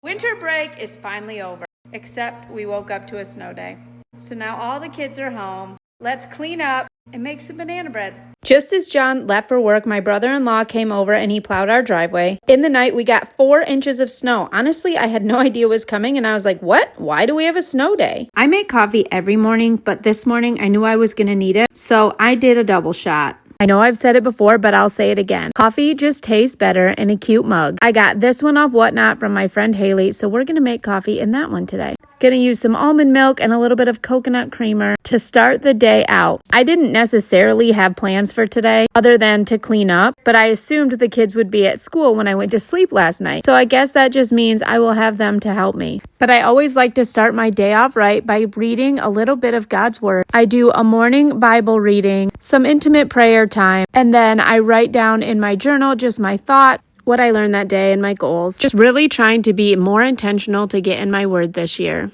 Winter break is finally over, except we woke up to a snow day. So now all the kids are home. Let's clean up and make some banana bread. Just as John left for work, my brother-in-law came over and he plowed our driveway. In the night, we got 4 inches of snow. Honestly, I had no idea it was coming and I was like, what? Why do we have a snow day? I make coffee every morning, but this morning I knew I was going to need it, so I did a double shot. I know I've said it before, but I'll say it again. Coffee just tastes better in a cute mug. I got this one off Whatnot from my friend Haley, so we're going to make coffee in that one today. Gonna use some almond milk and a little bit of coconut creamer to start the day out. I didn't necessarily have plans for today other than to clean up, but I assumed the kids would be at school when I went to sleep last night. So I guess that just means I will have them to help me. But I always like to start my day off right by reading a little bit of God's Word. I do a morning Bible reading, some intimate prayer time, and then I write down in my journal just my thoughts, what I learned that day, and my goals. Just really trying to be more intentional to get in my word this year.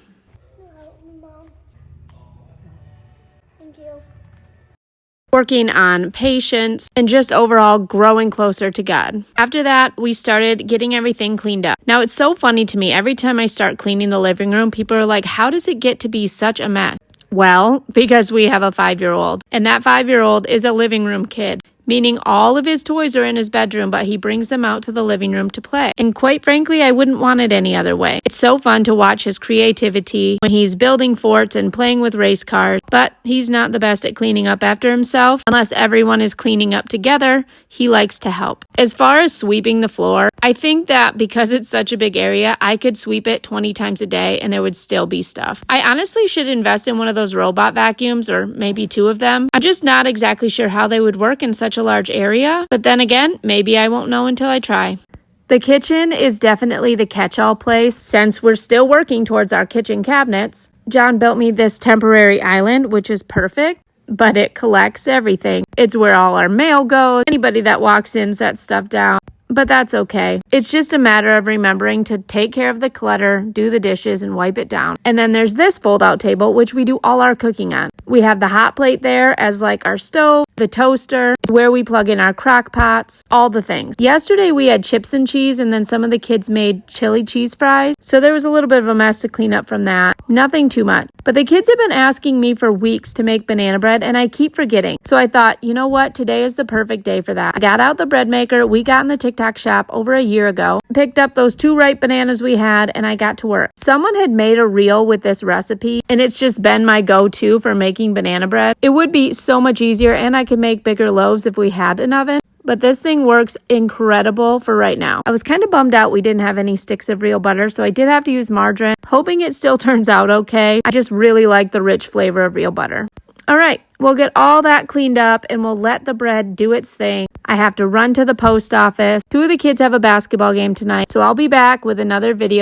Mom. Thank you. Working on patience and just overall growing closer to God. After that, we started getting everything cleaned up. Now, it's so funny to me. Every time I start cleaning the living room, people are like, how does it get to be such a mess? Well, because we have a 5-year-old, and that 5-year-old is a living room kid. Meaning all of his toys are in his bedroom, but he brings them out to the living room to play. And quite frankly, I wouldn't want it any other way. It's so fun to watch his creativity when he's building forts and playing with race cars, but he's not the best at cleaning up after himself. Unless everyone is cleaning up together, he likes to help. As far as sweeping the floor, I think that because it's such a big area, I could sweep it 20 times a day and there would still be stuff. I honestly should invest in one of those robot vacuums, or maybe 2 of them. I'm just not exactly sure how they would work in such a large area, but then again, maybe I won't know until I try. The kitchen is definitely the catch-all place since we're still working towards our kitchen cabinets. John built me this temporary island, which is perfect, but it collects everything. It's where all our mail goes. Anybody that walks in sets stuff down. But that's okay. It's just a matter of remembering to take care of the clutter, do the dishes, and wipe it down. And then there's this fold-out table, which we do all our cooking on. We have the hot plate there as like our stove, the toaster, where we plug in our crock pots, all the things. Yesterday we had chips and cheese, and then some of the kids made chili cheese fries. So there was a little bit of a mess to clean up from that. Nothing too much. But the kids have been asking me for weeks to make banana bread, and I keep forgetting. So I thought, you know what? Today is the perfect day for that. I got out the bread maker. We got in the TikTok shop over a year ago, picked up those 2 ripe bananas we had, and I got to work. Someone had made a reel with this recipe, and it's just been my go-to for making banana bread. It would be so much easier, and I could make bigger loaves if we had an oven. But this thing works incredible for right now. I was kind of bummed out we didn't have any sticks of real butter, so I did have to use margarine, hoping it still turns out okay. I just really like the rich flavor of real butter. All right, we'll get all that cleaned up and we'll let the bread do its thing. I have to run to the post office. 2 of the kids have a basketball game tonight, so I'll be back with another video.